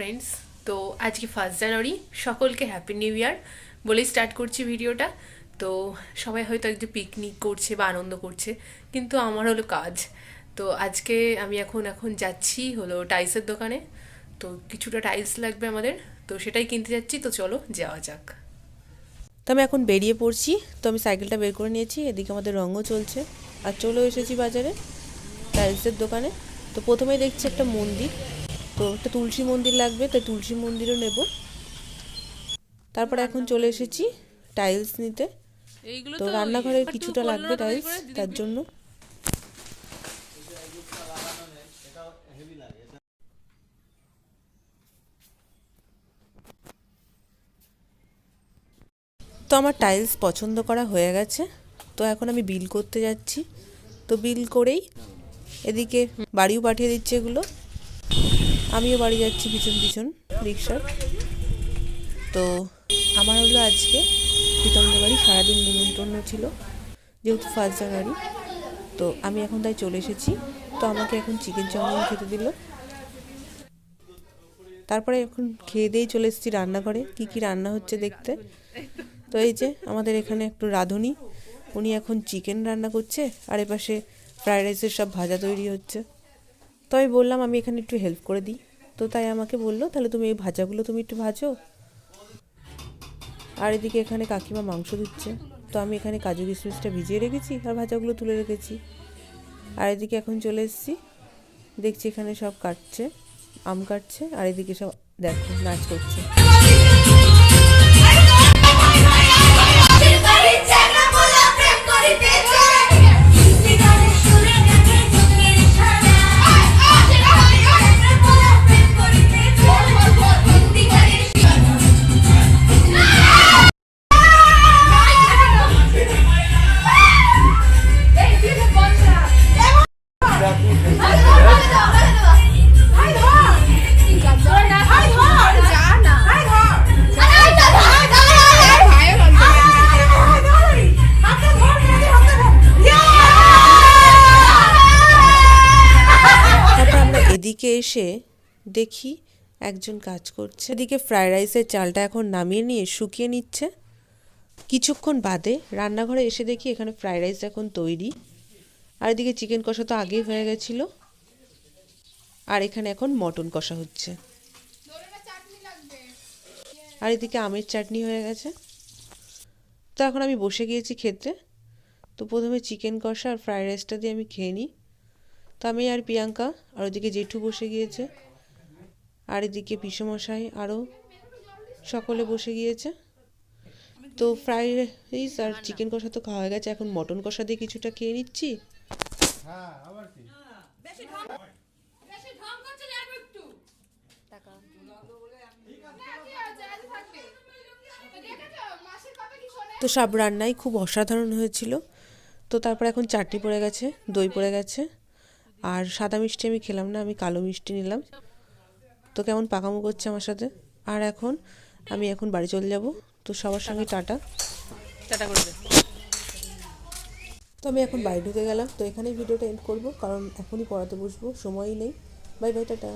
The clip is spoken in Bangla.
ফ্রেন্ডস। তো আজকে 1 জানুয়ারি, সকলকে হ্যাপি নিউ ইয়ার বলেই স্টার্ট করছি ভিডিওটা। তো সবাই হয়তো একটু পিকনিক করছে বা আনন্দ করছে, কিন্তু আমার হলো কাজ। তো আজকে আমি এখন যাচ্ছি হলো টাইলসের দোকানে। তো কিছুটা টাইলস লাগবে আমাদের, তো সেটাই কিনতে যাচ্ছি। তো চলো যাওয়া যাক। তো আমি এখন বেরিয়ে পড়ছি। তো আমি সাইকেলটা বের করে নিয়েছি, এদিকে আমাদের রঙও চলছে, আর চলেও এসেছি বাজারে টাইলসের দোকানে। তো প্রথমেই দেখছি একটা মন্দির, তো একটা তুলসী মন্দির লাগবে, তাই তুলসী মন্দিরও নেব। তারপরে এখন চলে এসেছি টাইলস নিতে। তো রান্নাঘরের কিছুটা লাগবে টাইলস, তার জন্য। তো আমার টাইলস পছন্দ করা হয়ে গেছে। তো এখন আমি বিল করতে যাচ্ছি। তো বিল করেই এদিকে বাড়িও পাঠিয়ে দিচ্ছে এগুলো, আমিও বাড়ি যাচ্ছি পিছন পিছন রিক্সার। তো আমার হলো আজকে প্রীতমদের বাড়ি সারাদিন নিমন্ত্রণ ছিল, যেহেতু 1 জানুয়ারি। তো আমি এখন তাই চলে এসেছি। তো আমাকে এখন চিকেন চাউমিন খেতে দিল। তারপরে এখন খেয়ে দিয়েই চলে এসেছি রান্নাঘরে, কী কী রান্না হচ্ছে দেখতে। তো এই যে আমাদের এখানে একটু রাঁধুনি, উনি এখন চিকেন রান্না করছে, আর এপাশে ফ্রায়েড রাইসের সব ভাজা তৈরি হচ্ছে। তো আমি বললাম আমি এখানে একটু হেল্প করে দিই। তো তাই আমাকে বললো তাহলে তুমি এই ভাজাগুলো তুমি একটু ভাজো। আর এদিকে এখানে কাকিমা মাংস দিচ্ছে। তো আমি এখানে কাজু কিশমিশটা ভিজিয়ে রেখেছি আর ভাজাগুলো তুলে রেখেছি। আর এদিকে এখন চলে এসেছি, দেখছি এখানে সব কাটছে, আম কাটছে, আর এদিকে সব দেখো নাচ করছে। এদিকে এসে দেখি একজন কাজ করছে। এদিকে ফ্রাইড রাইসের চালটা এখন নামিয়ে নিয়ে শুকিয়ে নিচ্ছে। কিছুক্ষণ বাদে রান্নাঘরে এসে দেখি এখানে ফ্রাইড রাইস এখন তৈরি। আর এদিকে চিকেন কষা তো আগেই হয়ে গেছিলো, আর এখানে এখন মটন কষা হচ্ছে। আর এদিকে আমের চাটনি হয়ে গেছে। তো এখন আমি বসে গিয়েছি খেতে। তো প্রথমে চিকেন কষা আর ফ্রাইড রাইসটা দিয়ে আমি খেয়ে নিই। তো আমি আর প্রিয়াঙ্কা, আর ওদিকে জেঠু বসে গিয়েছে, আর এদিকে পিসেমশাই আরও সকলে বসে গিয়েছে। তো ফ্রাইড রাইস আর চিকেন কষা তো খাওয়া হয়ে গেছে, এখন মটন কষা দিয়ে কিছুটা খেয়ে নিচ্ছি। তো সব রান্নাই খুব অসাধারণ হয়েছিল। তো তারপর এখন চাটনি পড়ে গেছে, দই পড়ে গেছে, আর সাদা মিষ্টি আমি খেলাম না, আমি কালো মিষ্টি নিলাম। তো কেমন পাকামো করছে আমার সাথে। আর আমি এখন বাড়ি চলে যাব। তো সবার সঙ্গে টাটা টাটা করে দে। তো আমি এখন বাড়ি ঢুকে গেলাম। তো এখানেই ভিডিওটা এন্ড করব, কারণ এখনই পড়াতে বসবো, সময়ই নেই। Bye bye, tata.